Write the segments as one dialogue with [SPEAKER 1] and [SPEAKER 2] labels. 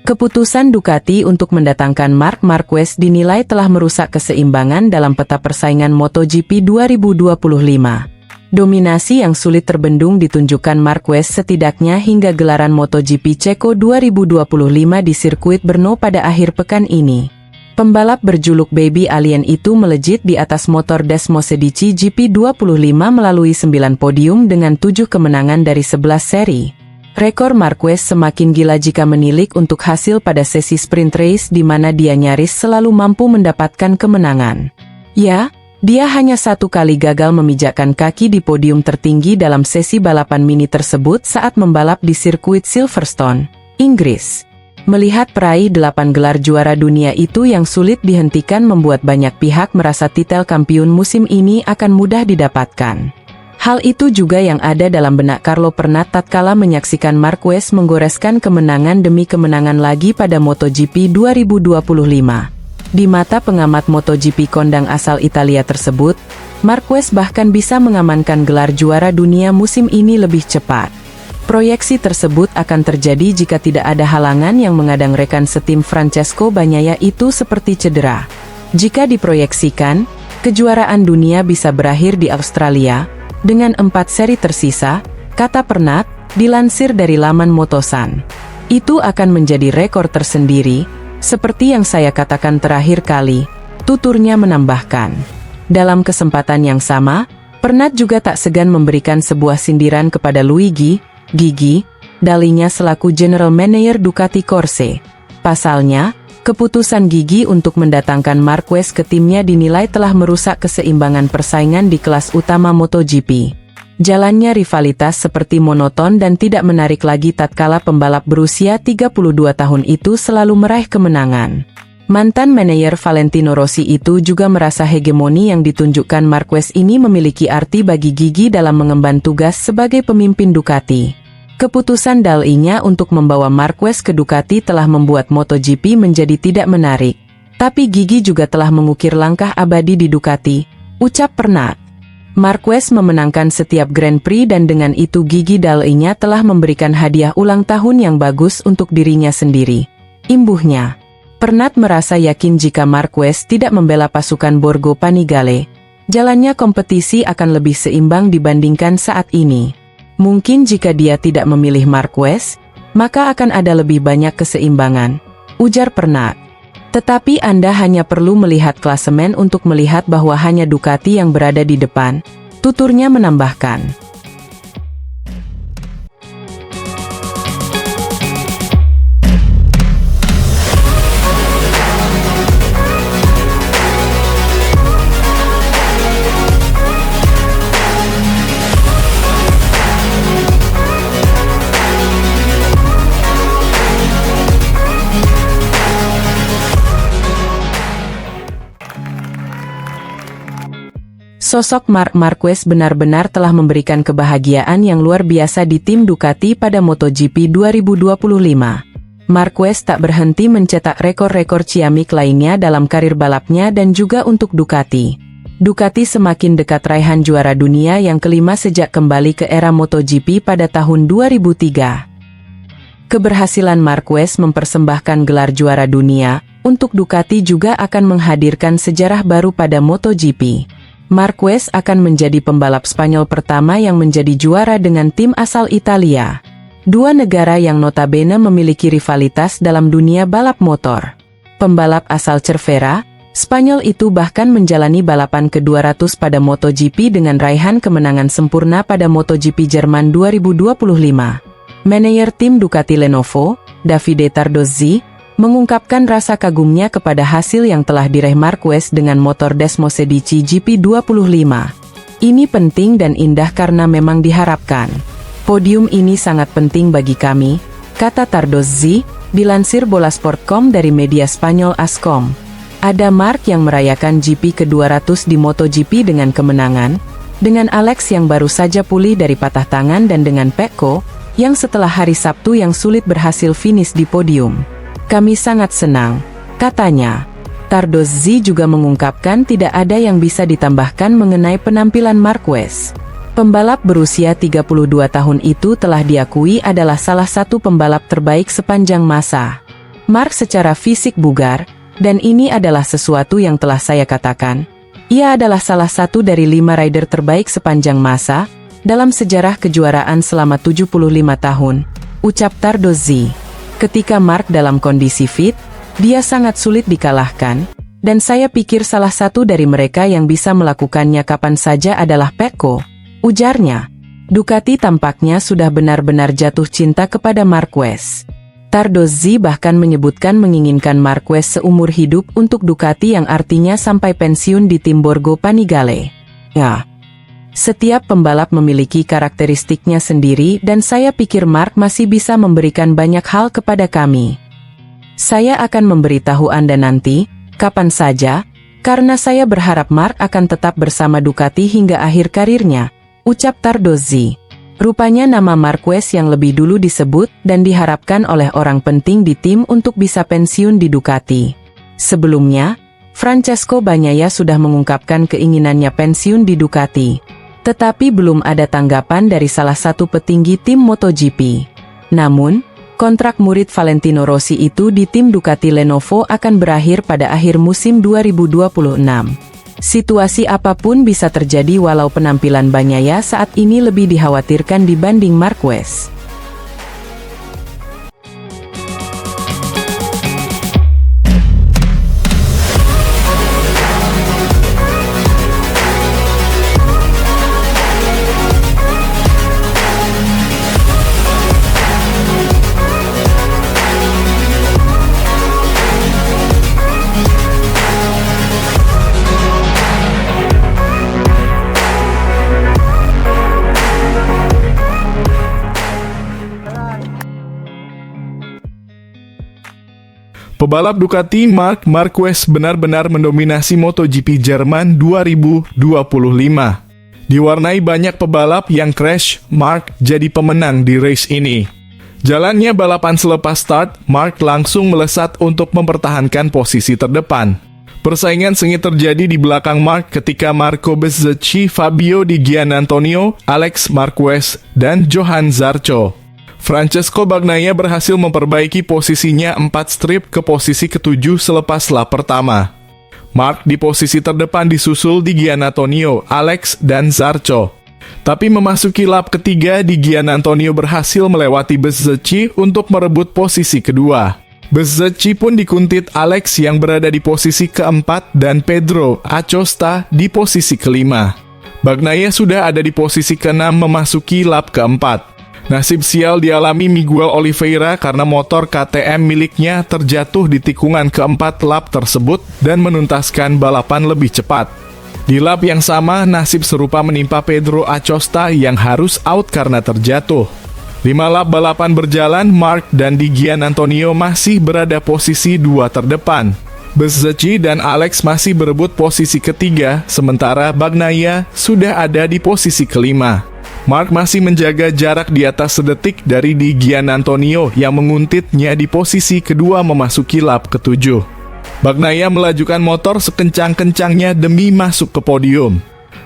[SPEAKER 1] Keputusan Ducati untuk mendatangkan Marc Marquez dinilai telah merusak keseimbangan dalam peta persaingan MotoGP 2025. Dominasi yang sulit terbendung ditunjukkan Marquez setidaknya hingga gelaran MotoGP Ceko 2025 di sirkuit Brno pada akhir pekan ini. Pembalap berjuluk Baby Alien itu melejit di atas motor Desmosedici GP25 melalui 9 podium dengan 7 kemenangan dari 11 seri. Rekor Marquez semakin gila jika menilik untuk hasil pada sesi sprint race di mana dia nyaris selalu mampu mendapatkan kemenangan. Ya, dia hanya satu kali gagal memijakkan kaki di podium tertinggi dalam sesi balapan mini tersebut saat membalap di sirkuit Silverstone, Inggris. Melihat peraih 8 gelar juara dunia itu yang sulit dihentikan membuat banyak pihak merasa titel kampiun musim ini akan mudah didapatkan. Hal itu juga yang ada dalam benak Carlo Pernat tatkala menyaksikan Marquez menggoreskan kemenangan demi kemenangan lagi pada MotoGP 2025. Di mata pengamat MotoGP kondang asal Italia tersebut, Marquez bahkan bisa mengamankan gelar juara dunia musim ini lebih cepat. Proyeksi tersebut akan terjadi jika tidak ada halangan yang mengadang rekan setim Francesco Bagnaia itu seperti cedera. Jika diproyeksikan, kejuaraan dunia bisa berakhir di Australia, dengan 4 seri tersisa, kata Pernat, dilansir dari laman Motosan. Itu akan menjadi rekor tersendiri, seperti yang saya katakan terakhir kali, tuturnya menambahkan. Dalam kesempatan yang sama, Pernat juga tak segan memberikan sebuah sindiran kepada Luigi Gigi Dalinya selaku General Manager Ducati Corse. Pasalnya, keputusan Gigi untuk mendatangkan Marquez ke timnya dinilai telah merusak keseimbangan persaingan di kelas utama MotoGP. Jalannya rivalitas seperti monoton dan tidak menarik lagi tatkala pembalap berusia 32 tahun itu selalu meraih kemenangan. Mantan manajer Valentino Rossi itu juga merasa hegemoni yang ditunjukkan Marquez ini memiliki arti bagi Gigi dalam mengemban tugas sebagai pemimpin Ducati. Keputusan Dalinya untuk membawa Marquez ke Ducati telah membuat MotoGP menjadi tidak menarik. Tapi Gigi juga telah mengukir langkah abadi di Ducati, ucap Pernat. Marquez memenangkan setiap Grand Prix dan dengan itu Gigi Dalinya telah memberikan hadiah ulang tahun yang bagus untuk dirinya sendiri. Imbuhnya, Pernat merasa yakin jika Marquez tidak membela pasukan Borgo Panigale, jalannya kompetisi akan lebih seimbang dibandingkan saat ini. Mungkin jika dia tidak memilih Marquez, maka akan ada lebih banyak keseimbangan, ujar Pernat. Tetapi Anda hanya perlu melihat klasemen untuk melihat bahwa hanya Ducati yang berada di depan, tuturnya menambahkan. Sosok Marc Marquez benar-benar telah memberikan kebahagiaan yang luar biasa di tim Ducati pada MotoGP 2025. Marquez tak berhenti mencetak rekor-rekor ciamik lainnya dalam karir balapnya dan juga untuk Ducati. Ducati semakin dekat raihan juara dunia yang kelima sejak kembali ke era MotoGP pada tahun 2003. Keberhasilan Marquez mempersembahkan gelar juara dunia untuk Ducati juga akan menghadirkan sejarah baru pada MotoGP. Marquez akan menjadi pembalap Spanyol pertama yang menjadi juara dengan tim asal Italia. Dua negara yang notabene memiliki rivalitas dalam dunia balap motor. Pembalap asal Cervera, Spanyol itu bahkan menjalani balapan ke-200 pada MotoGP dengan raihan kemenangan sempurna pada MotoGP Jerman 2025. Manajer tim Ducati Lenovo, Davide Tardozzi, mengungkapkan rasa kagumnya kepada hasil yang telah diraih Marquez dengan motor Desmosedici GP25. Ini penting dan indah karena memang diharapkan. Podium ini sangat penting bagi kami, kata Tardozzi, dilansir Bolasport.com dari media Spanyol ASCOM. Ada Marc yang merayakan GP ke-200 di MotoGP dengan kemenangan, dengan Alex yang baru saja pulih dari patah tangan dan dengan Pecco, yang setelah hari Sabtu yang sulit berhasil finish di podium. Kami sangat senang, katanya. Tardozzi juga mengungkapkan tidak ada yang bisa ditambahkan mengenai penampilan Marquez. Pembalap berusia 32 tahun itu telah diakui adalah salah satu pembalap terbaik sepanjang masa. Mark secara fisik bugar, dan ini adalah sesuatu yang telah saya katakan. Ia adalah salah satu dari 5 rider terbaik sepanjang masa, dalam sejarah kejuaraan selama 75 tahun, ucap Tardozzi. Ketika Mark dalam kondisi fit, dia sangat sulit dikalahkan, dan saya pikir salah satu dari mereka yang bisa melakukannya kapan saja adalah Pecco, ujarnya. Ducati tampaknya sudah benar-benar jatuh cinta kepada Marquez. Tardozzi bahkan menyebutkan menginginkan Marquez seumur hidup untuk Ducati yang artinya sampai pensiun di tim Borgo Panigale. Ya. Setiap pembalap memiliki karakteristiknya sendiri dan saya pikir Mark masih bisa memberikan banyak hal kepada kami. Saya akan memberitahu Anda nanti, kapan saja, karena saya berharap Mark akan tetap bersama Ducati hingga akhir karirnya, ucap Tardozzi. Rupanya nama Marquez yang lebih dulu disebut dan diharapkan oleh orang penting di tim untuk bisa pensiun di Ducati. Sebelumnya, Francesco Bagnaia sudah mengungkapkan keinginannya pensiun di Ducati. Tetapi belum ada tanggapan dari salah satu petinggi tim MotoGP. Namun, kontrak murid Valentino Rossi itu di tim Ducati Lenovo akan berakhir pada akhir musim 2026. Situasi apapun bisa terjadi walau penampilan Bagnaia saat ini lebih dikhawatirkan dibanding Marquez.
[SPEAKER 2] Pebalap Ducati Marc Marquez benar-benar mendominasi MotoGP Jerman 2025. Diwarnai banyak pebalap yang crash, Marc jadi pemenang di race ini. Jalannya balapan selepas start, Marc langsung melesat untuk mempertahankan posisi terdepan. Persaingan sengit terjadi di belakang Marc ketika Marco Bezzecchi, Fabio Di Giannantonio, Alex Marquez, dan Johan Zarco. Francesco Bagnaia berhasil memperbaiki posisinya 4 strip ke posisi ke-7 selepas lap pertama. Marc di posisi terdepan disusul Di Giannantonio, Alex, dan Zarco. Tapi memasuki lap ketiga, Di Giannantonio berhasil melewati Bezzecchi untuk merebut posisi kedua. Bezzecchi pun dikuntit Alex yang berada di posisi keempat dan Pedro Acosta di posisi kelima. Bagnaia sudah ada di posisi keenam memasuki lap keempat. Nasib sial dialami Miguel Oliveira karena motor KTM miliknya terjatuh di tikungan keempat lap tersebut dan menuntaskan balapan lebih cepat. Di lap yang sama, nasib serupa menimpa Pedro Acosta yang harus out karena terjatuh. 5 lap balapan berjalan, Marc dan Di Giannantonio masih berada posisi 2 terdepan. Bezzecchi dan Alex masih berebut posisi ketiga, sementara Bagnaia sudah ada di posisi kelima. Marc masih menjaga jarak di atas sedetik dari Di Giannantonio yang menguntitnya di posisi kedua memasuki lap ke-7. Bagnaia melajukan motor sekencang-kencangnya demi masuk ke podium.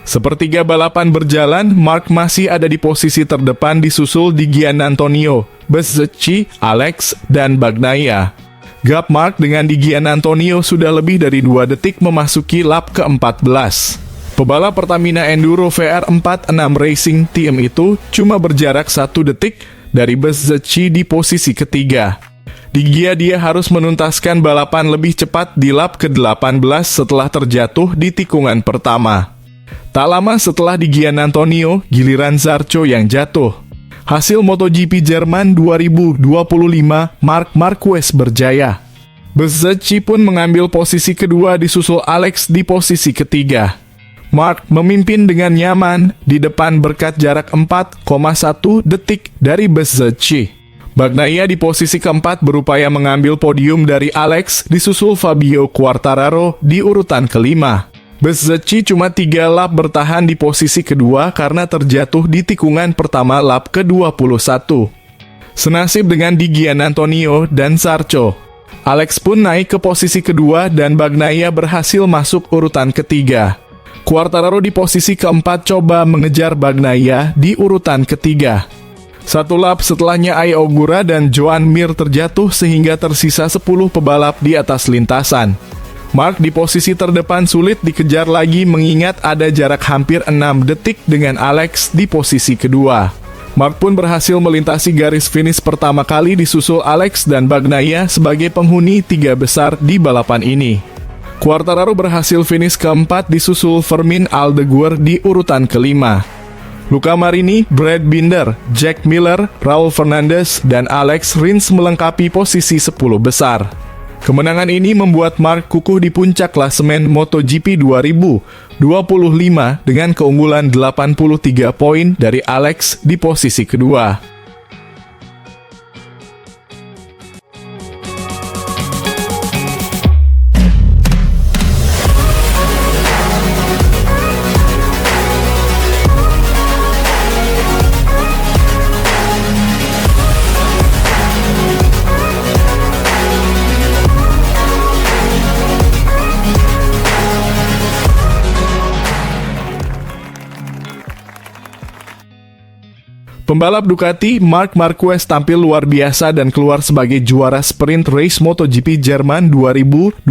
[SPEAKER 2] Sepertiga balapan berjalan, Marc masih ada di posisi terdepan disusul Di Giannantonio, Bezzecchi, Alex, dan Bagnaia. Gap Marc dengan Di Giannantonio sudah lebih dari 2 detik memasuki lap ke-14. Pebalap Pertamina Enduro VR46 Racing Team itu cuma berjarak 1 detik dari Bezzecchi di posisi ketiga. Di Gia dia harus menuntaskan balapan lebih cepat di lap ke-18 setelah terjatuh di tikungan pertama. Tak lama setelah Di Giannantonio, giliran Zarco yang jatuh. Hasil MotoGP Jerman 2025, Marc Marquez berjaya. Bezzecchi pun mengambil posisi kedua disusul Alex di posisi ketiga. Marc memimpin dengan nyaman di depan berkat jarak 4,1 detik dari Bezzecchi. Bagnaia di posisi keempat berupaya mengambil podium dari Alex disusul Fabio Quartararo di urutan kelima. Bezzecchi cuma 3 lap bertahan di posisi kedua karena terjatuh di tikungan pertama lap ke-21. Senasib dengan Di Giannantonio dan Zarco. Alex pun naik ke posisi kedua dan Bagnaia berhasil masuk urutan ketiga. Quartararo di posisi keempat coba mengejar Bagnaia di urutan ketiga. Satu lap setelahnya Ai Ogura dan Joan Mir terjatuh sehingga tersisa 10 pebalap di atas lintasan. Mark di posisi terdepan sulit dikejar lagi mengingat ada jarak hampir 6 detik dengan Alex di posisi kedua. Mark pun berhasil melintasi garis finish pertama kali disusul Alex dan Bagnaia sebagai penghuni 3 besar di balapan ini. Quartararo berhasil finish keempat disusul Fermin Aldeguer di urutan kelima. Luca Marini, Brad Binder, Jack Miller, Raul Fernandez, dan Alex Rins melengkapi posisi 10 besar. Kemenangan ini membuat Mark kukuh di puncak klasemen MotoGP 2025 dengan keunggulan 83 poin dari Alex di posisi kedua. Pembalap Ducati Marc Marquez tampil luar biasa dan keluar sebagai juara sprint race MotoGP Jerman 2025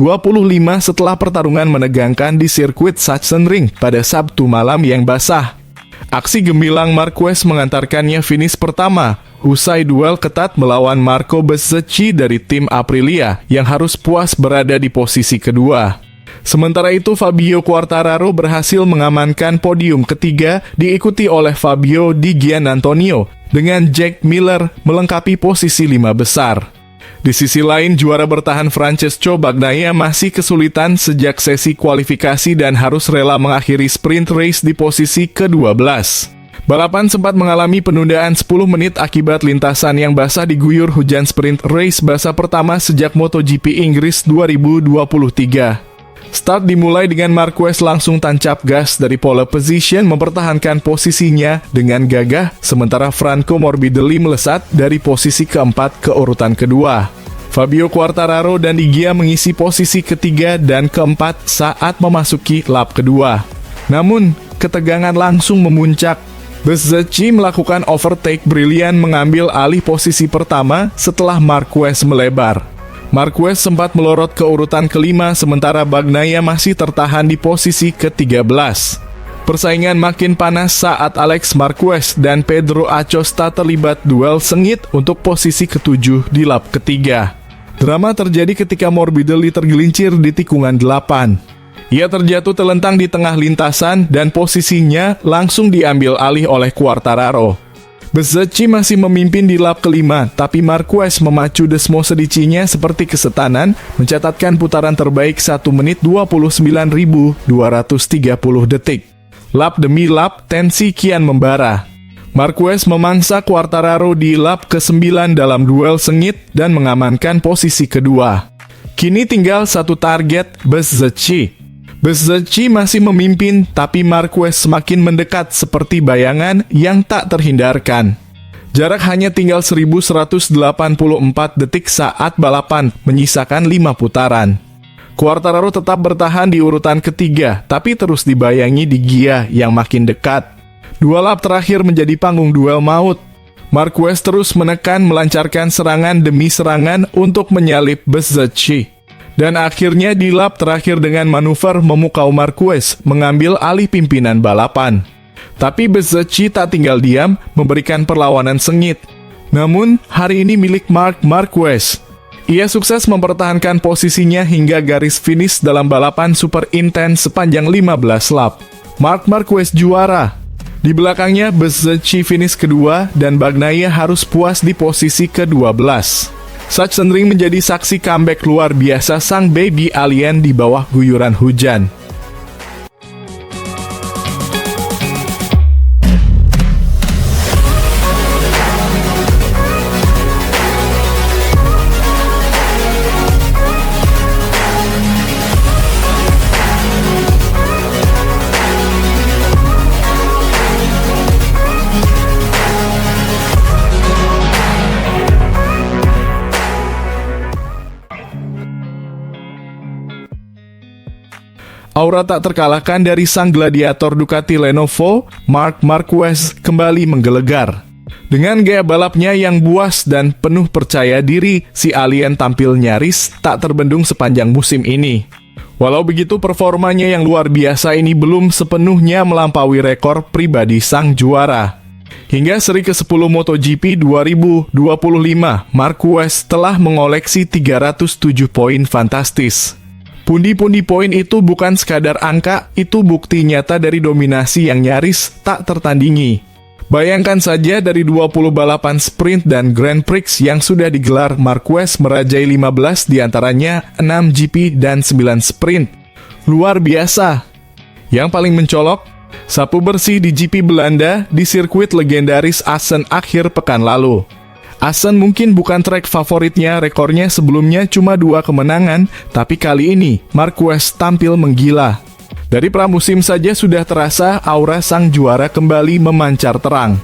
[SPEAKER 2] setelah pertarungan menegangkan di sirkuit Sachsenring pada Sabtu malam yang basah. Aksi gemilang Marquez mengantarkannya finish pertama, usai duel ketat melawan Marco Bezzecchi dari tim Aprilia yang harus puas berada di posisi kedua. Sementara itu Fabio Quartararo berhasil mengamankan podium ketiga diikuti oleh Fabio Di Giannantonio dengan Jack Miller melengkapi posisi 5 besar. Di sisi lain juara bertahan Francesco Bagnaia masih kesulitan sejak sesi kualifikasi dan harus rela mengakhiri sprint race di posisi ke-12. Balapan sempat mengalami penundaan 10 menit akibat lintasan yang basah diguyur hujan sprint race basah pertama sejak MotoGP Inggris 2023. Start dimulai dengan Marquez langsung tancap gas dari pole position mempertahankan posisinya dengan gagah, sementara Franco Morbidelli melesat dari posisi keempat ke urutan kedua. Fabio Quartararo dan Igia mengisi posisi ketiga dan keempat saat memasuki lap kedua. Namun, ketegangan langsung memuncak. Bezzecchi melakukan overtake brilian mengambil alih posisi pertama setelah Marquez melebar. Marquez sempat melorot ke urutan kelima sementara Bagnaia masih tertahan di posisi ke-13. Persaingan makin panas saat Alex Marquez dan Pedro Acosta terlibat duel sengit untuk posisi ke-7 di lap ketiga. Drama terjadi ketika Morbidelli tergelincir di tikungan 8. Ia terjatuh telentang di tengah lintasan dan posisinya langsung diambil alih oleh Quartararo. Bezzecchi masih memimpin di lap kelima, tapi Marquez memacu Desmo Sedicinya seperti kesetanan, mencatatkan putaran terbaik 1 menit 29.230 detik. Lap demi lap, tensi kian membara. Marquez memangsa Quartararo di lap ke-9 dalam duel sengit dan mengamankan posisi kedua. Kini tinggal satu target, Bezzecchi. Bezzecchi masih memimpin, tapi Marquez semakin mendekat seperti bayangan yang tak terhindarkan. Jarak hanya tinggal 1.184 detik saat balapan, menyisakan 5 putaran. Quartararo tetap bertahan di urutan ketiga, tapi terus dibayangi Di Gia yang makin dekat. 2 lap terakhir menjadi panggung duel maut. Marquez terus menekan melancarkan serangan demi serangan untuk menyalip Bezzecchi. Dan akhirnya di lap terakhir dengan manuver memukau Marquez mengambil alih pimpinan balapan. Tapi Bezzecchi tak tinggal diam, memberikan perlawanan sengit. Namun, hari ini milik Marc Marquez. Ia sukses mempertahankan posisinya hingga garis finish dalam balapan super intens sepanjang 15 lap. Marc Marquez juara. Di belakangnya, Bezzecchi finish kedua dan Bagnaia harus puas di posisi ke-12. Sachsenring menjadi saksi comeback luar biasa sang baby alien di bawah guyuran hujan. Aura tak terkalahkan dari sang gladiator Ducati Lenovo, Marc Marquez kembali menggelegar. Dengan gaya balapnya yang buas dan penuh percaya diri, si alien tampil nyaris tak terbendung sepanjang musim ini. Walau begitu, performanya yang luar biasa ini belum sepenuhnya melampaui rekor pribadi sang juara. Hingga seri ke-10 MotoGP 2025, Marquez telah mengoleksi 307 poin fantastis. Pundi-pundi poin itu bukan sekadar angka, itu bukti nyata dari dominasi yang nyaris tak tertandingi. Bayangkan saja dari 20 balapan sprint dan Grand Prix yang sudah digelar, Marquez merajai 15 diantaranya 6 GP dan 9 sprint. Luar biasa. Yang paling mencolok, sapu bersih di GP Belanda di sirkuit legendaris Assen akhir pekan lalu. Assen mungkin bukan trek favoritnya, rekornya sebelumnya cuma 2 kemenangan, tapi kali ini Marquez tampil menggila. Dari pramusim saja sudah terasa aura sang juara kembali memancar terang.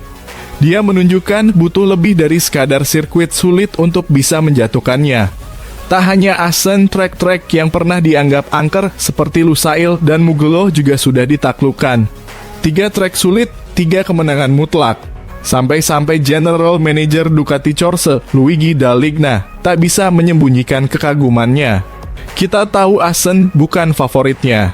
[SPEAKER 2] Dia menunjukkan butuh lebih dari sekadar sirkuit sulit untuk bisa menjatuhkannya. Tak hanya Assen, trek-trek yang pernah dianggap angker seperti Lusail dan Mugello juga sudah ditaklukkan. 3 trek sulit, 3 kemenangan mutlak. Sampai-sampai General Manager Ducati Corse, Luigi Dalligna, tak bisa menyembunyikan kekagumannya. Kita tahu Assen bukan favoritnya.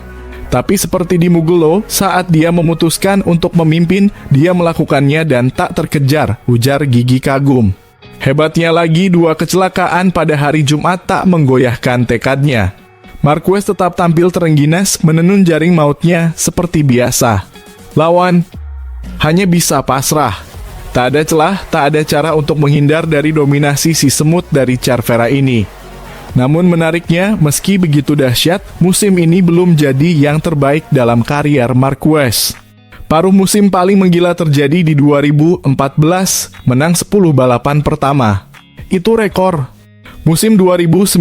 [SPEAKER 2] Tapi seperti di Mugello, saat dia memutuskan untuk memimpin, dia melakukannya dan tak terkejar, ujar Gigi kagum. Hebatnya lagi, 2 kecelakaan pada hari Jumat tak menggoyahkan tekadnya. Marquez tetap tampil terengginas menenun jaring mautnya seperti biasa. Lawan hanya bisa pasrah. Tak ada celah, tak ada cara untuk menghindar dari dominasi si semut dari Cervera ini. Namun menariknya, meski begitu dahsyat, musim ini belum jadi yang terbaik dalam karier Marquez. Paruh musim paling menggila terjadi di 2014, menang 10 balapan pertama. Itu rekor. Musim 2019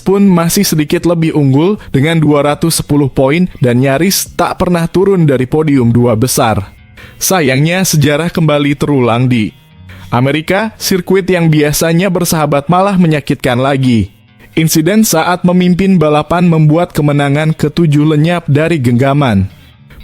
[SPEAKER 2] pun masih sedikit lebih unggul dengan 210 poin dan nyaris tak pernah turun dari podium 2 besar. Sayangnya sejarah kembali terulang di Amerika, sirkuit yang biasanya bersahabat malah menyakitkan lagi. Insiden saat memimpin balapan membuat kemenangan ke-7 lenyap dari genggaman.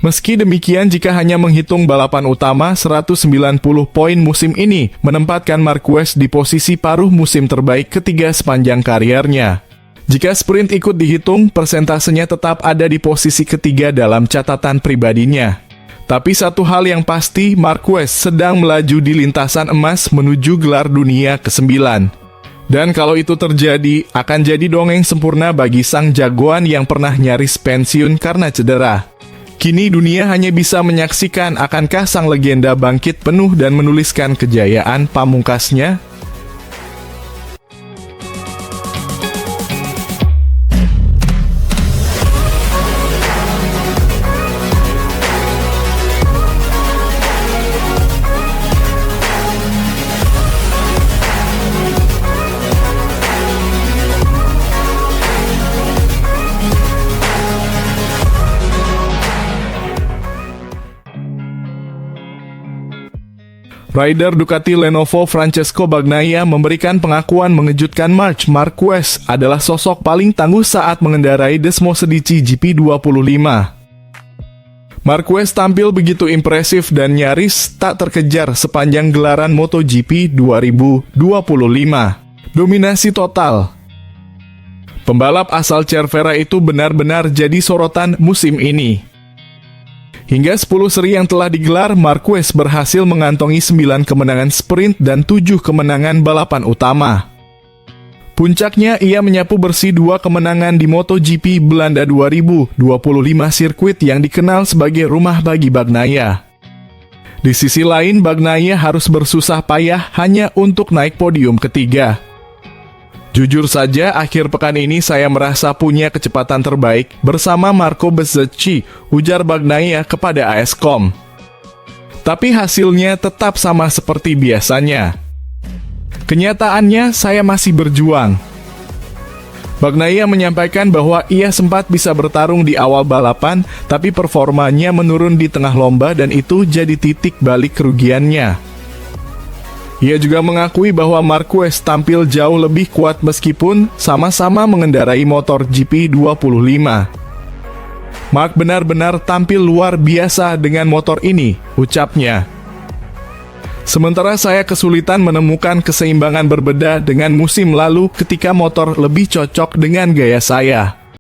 [SPEAKER 2] Meski demikian, jika hanya menghitung balapan utama, 190 poin musim ini menempatkan Marquez di posisi paruh musim terbaik ketiga sepanjang kariernya. Jika sprint ikut dihitung, persentasenya tetap ada di posisi ketiga dalam catatan pribadinya. Tapi satu hal yang pasti, Marquez sedang melaju di lintasan emas menuju gelar dunia ke-9. Dan kalau itu terjadi, akan jadi dongeng sempurna bagi sang jagoan yang pernah nyaris pensiun karena cedera. Kini dunia hanya bisa menyaksikan akankah sang legenda bangkit penuh dan menuliskan kejayaan pamungkasnya. Rider Ducati Lenovo Francesco Bagnaia memberikan pengakuan mengejutkan. Marc Marquez adalah sosok paling tangguh saat mengendarai Desmosedici GP25. Marquez tampil begitu impresif dan nyaris tak terkejar sepanjang gelaran MotoGP 2025. Dominasi total. Pembalap asal Cervera itu benar-benar jadi sorotan musim ini. Hingga 10 seri yang telah digelar, Marquez berhasil mengantongi 9 kemenangan sprint dan 7 kemenangan balapan utama. Puncaknya, ia menyapu bersih 2 kemenangan di MotoGP Belanda 2025, sirkuit yang dikenal sebagai rumah bagi Bagnaia. Di sisi lain, Bagnaia harus bersusah payah hanya untuk naik podium ketiga. Jujur saja, akhir pekan ini saya merasa punya kecepatan terbaik bersama Marco Bezzecchi, ujar Bagnaia kepada AS.com. Tapi hasilnya tetap sama seperti biasanya. Kenyataannya, saya masih berjuang. Bagnaia menyampaikan bahwa ia sempat bisa bertarung di awal balapan, tapi performanya menurun di tengah lomba dan itu jadi titik balik kerugiannya. Ia juga mengakui bahwa Marquez tampil jauh lebih kuat meskipun sama-sama mengendarai motor GP25. Marc benar-benar tampil luar biasa dengan motor ini, ucapnya. Sementara saya kesulitan menemukan keseimbangan berbeda dengan musim lalu ketika motor lebih cocok dengan gaya saya.